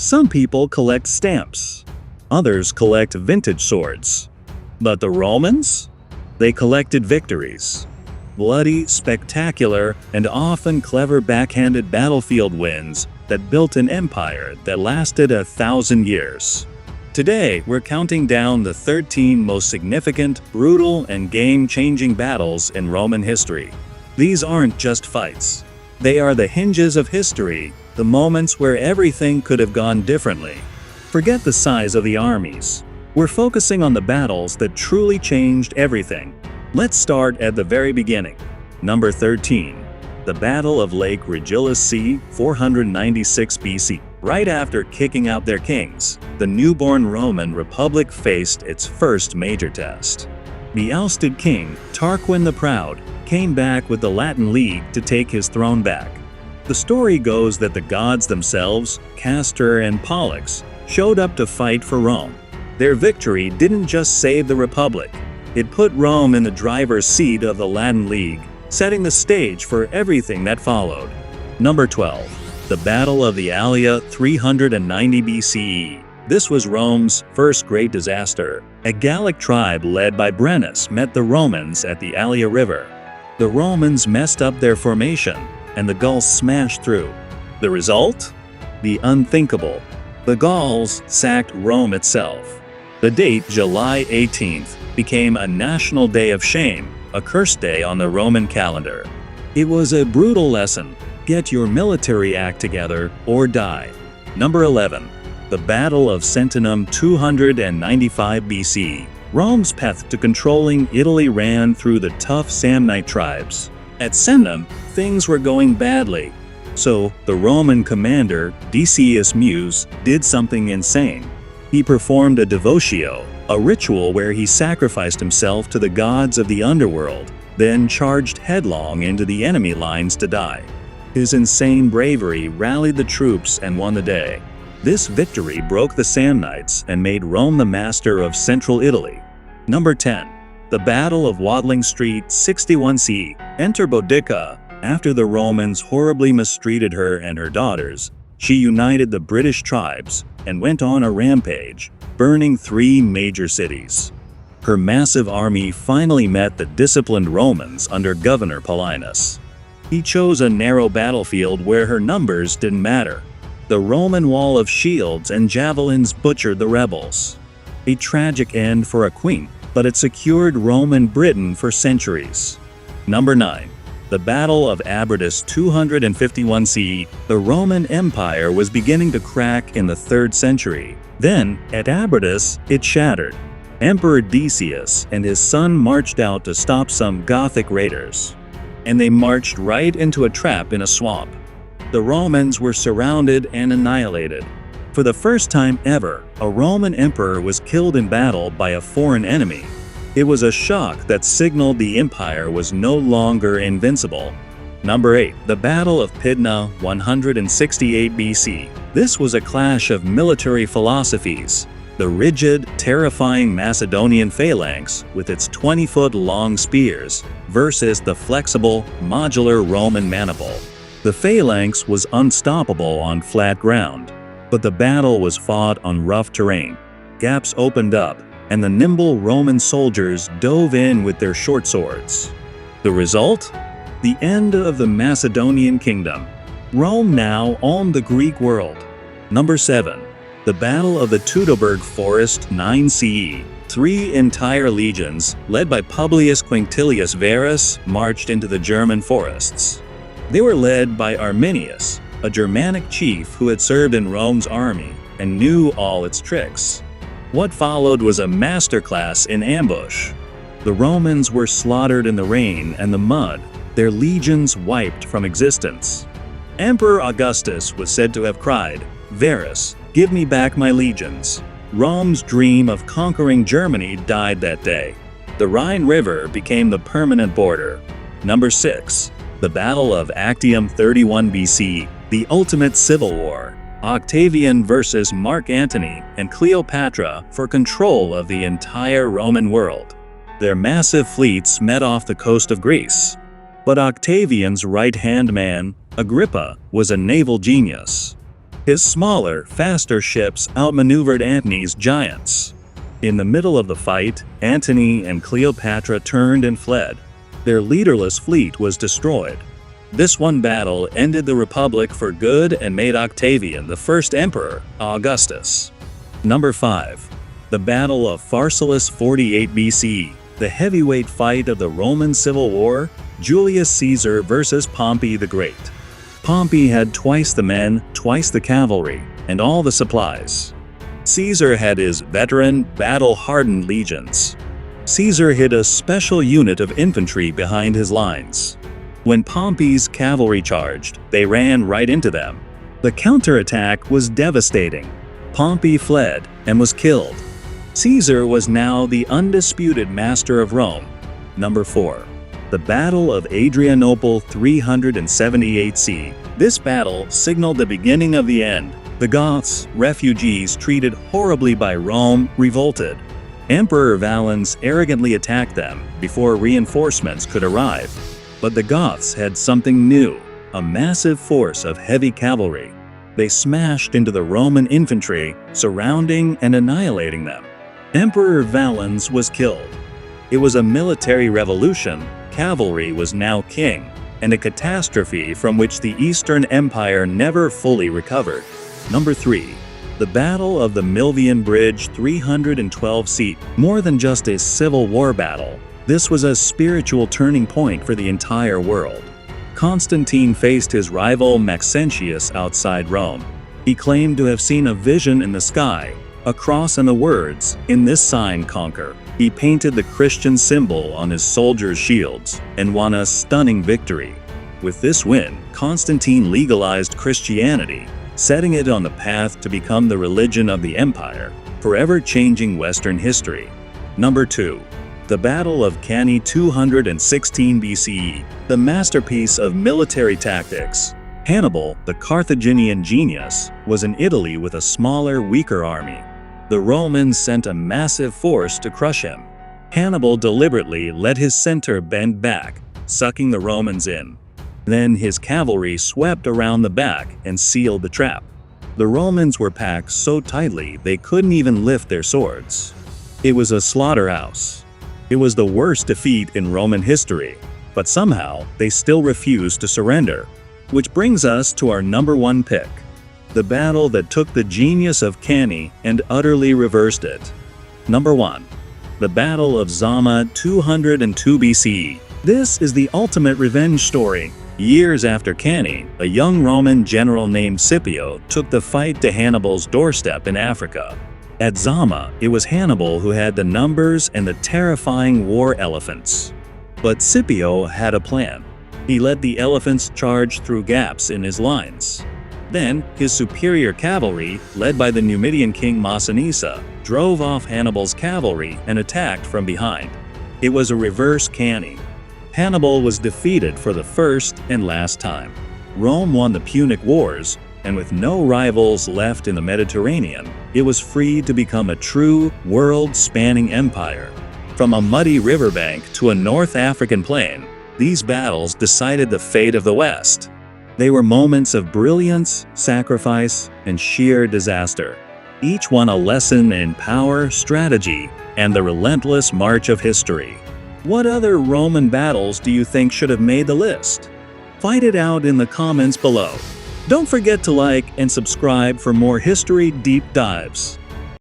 Some people collect stamps. Others collect vintage swords. But the Romans? They collected victories. Bloody, spectacular, and often clever backhanded battlefield wins that built an empire that lasted 1,000 years. Today, we're counting down the 13 most significant, brutal, and game-changing battles in Roman history. These aren't just fights. They are the hinges of history, the moments where everything could have gone differently. Forget the size of the armies. We're focusing on the battles that truly changed everything. Let's start at the very beginning. Number 13. The Battle of Lake Regillus c. 496 BC. Right after kicking out their kings, the newborn Roman Republic faced its first major test. The ousted king, Tarquin the Proud, came back with the Latin League to take his throne back. The story goes that the gods themselves, Castor and Pollux, showed up to fight for Rome. Their victory didn't just save the Republic, it put Rome in the driver's seat of the Latin League, setting the stage for everything that followed. Number 12. The Battle of the Allia 390 BCE. This was Rome's first great disaster. A Gallic tribe led by Brennus met the Romans at the Allia River. The Romans messed up their formation, and the Gauls smashed through. The result? The unthinkable. The Gauls sacked Rome itself. The date, July 18th, became a national day of shame, a cursed day on the Roman calendar. It was a brutal lesson. Get your military act together or die. Number 11. The Battle of Sentinum 295 BC. Rome's path to controlling Italy ran through the tough Samnite tribes. At Sentinum, things were going badly. So, the Roman commander, Decius Mus, did something insane. He performed a devotio, a ritual where he sacrificed himself to the gods of the underworld, then charged headlong into the enemy lines to die. His insane bravery rallied the troops and won the day. This victory broke the Samnites and made Rome the master of central Italy. Number 10. The Battle of Watling Street 61 CE. Enter Boudicca. After the Romans horribly mistreated her and her daughters, she united the British tribes and went on a rampage, burning 3 major cities. Her massive army finally met the disciplined Romans under Governor Paulinus. He chose a narrow battlefield where her numbers didn't matter. The Roman wall of shields and javelins butchered the rebels. A tragic end for a queen, but it secured Roman Britain for centuries. Number 9. The Battle of Abritus 251 CE. The Roman Empire was beginning to crack in the 3rd century. Then, at Abritus, it shattered. Emperor Decius and his son marched out to stop some Gothic raiders. And they marched right into a trap in a swamp. The Romans were surrounded and annihilated. For the first time ever, a Roman emperor was killed in battle by a foreign enemy. It was a shock that signaled the empire was no longer invincible. Number 8. The Battle of Pydna 168 BC. This was a clash of military philosophies. The rigid, terrifying Macedonian phalanx with its 20-foot-long spears versus the flexible, modular Roman maniple. The phalanx was unstoppable on flat ground, but the battle was fought on rough terrain. Gaps opened up, and the nimble Roman soldiers dove in with their short swords. The result? The end of the Macedonian kingdom. Rome now owned the Greek world. Number 7. The Battle of the Teutoburg Forest 9 CE. 3 entire legions, led by Publius Quinctilius Varus, marched into the German forests. They were led by Arminius, a Germanic chief who had served in Rome's army and knew all its tricks. What followed was a masterclass in ambush. The Romans were slaughtered in the rain and the mud, their legions wiped from existence. Emperor Augustus was said to have cried, "Varus, give me back my legions." Rome's dream of conquering Germany died that day. The Rhine River became the permanent border. Number 6. The Battle of Actium 31 BC, the ultimate civil war. Octavian versus Mark Antony and Cleopatra for control of the entire Roman world. Their massive fleets met off the coast of Greece. But Octavian's right-hand man, Agrippa, was a naval genius. His smaller, faster ships outmaneuvered Antony's giants. In the middle of the fight, Antony and Cleopatra turned and fled. Their leaderless fleet was destroyed. This one battle ended the Republic for good and made Octavian the first emperor, Augustus. Number 5. The Battle of Pharsalus 48 BCE. The heavyweight fight of the Roman Civil War, Julius Caesar versus Pompey the Great. Pompey had twice the men, twice the cavalry, and all the supplies. Caesar had his veteran, battle-hardened legions. Caesar hid a special unit of infantry behind his lines. When Pompey's cavalry charged, they ran right into them. The counterattack was devastating. Pompey fled and was killed. Caesar was now the undisputed master of Rome. Number 4. The Battle of Adrianople 378 CE. This battle signaled the beginning of the end. The Goths, refugees treated horribly by Rome, revolted. Emperor Valens arrogantly attacked them before reinforcements could arrive. But the Goths had something new, a massive force of heavy cavalry. They smashed into the Roman infantry, surrounding and annihilating them. Emperor Valens was killed. It was a military revolution. Cavalry was now king, and a catastrophe from which the Eastern Empire never fully recovered. Number 3. The Battle of the Milvian Bridge 312 CE. More than just a civil war battle, this was a spiritual turning point for the entire world. Constantine faced his rival Maxentius outside Rome. He claimed to have seen a vision in the sky, a cross and the words, "In this sign conquer." He painted the Christian symbol on his soldiers' shields and won a stunning victory. With this win, Constantine legalized Christianity, setting it on the path to become the religion of the empire, forever changing Western history. Number 2. The Battle of Cannae 216 BCE. The masterpiece of military tactics. Hannibal, the Carthaginian genius, was in Italy with a smaller, weaker army. The Romans sent a massive force to crush him. Hannibal deliberately let his center bend back, sucking the Romans in. Then his cavalry swept around the back and sealed the trap. The Romans were packed so tightly they couldn't even lift their swords. It was a slaughterhouse. It was the worst defeat in Roman history, but somehow they still refused to surrender. Which brings us to our number 1 pick. The battle that took the genius of Cannae and utterly reversed it. Number 1. The Battle of Zama 202 BCE. This is the ultimate revenge story. Years after Cannae, a young Roman general named Scipio took the fight to Hannibal's doorstep in Africa. At Zama, it was Hannibal who had the numbers and the terrifying war elephants. But Scipio had a plan. He let the elephants charge through gaps in his lines. Then, his superior cavalry, led by the Numidian king Massinissa, drove off Hannibal's cavalry and attacked from behind. It was a reverse Cannae. Hannibal was defeated for the first and last time. Rome won the Punic Wars, and with no rivals left in the Mediterranean, it was free to become a true, world-spanning empire. From a muddy riverbank to a North African plain, these battles decided the fate of the West. They were moments of brilliance, sacrifice, and sheer disaster. Each one a lesson in power, strategy, and the relentless march of history. What other Roman battles do you think should have made the list? Fight it out in the comments below. Don't forget to like and subscribe for more history deep dives.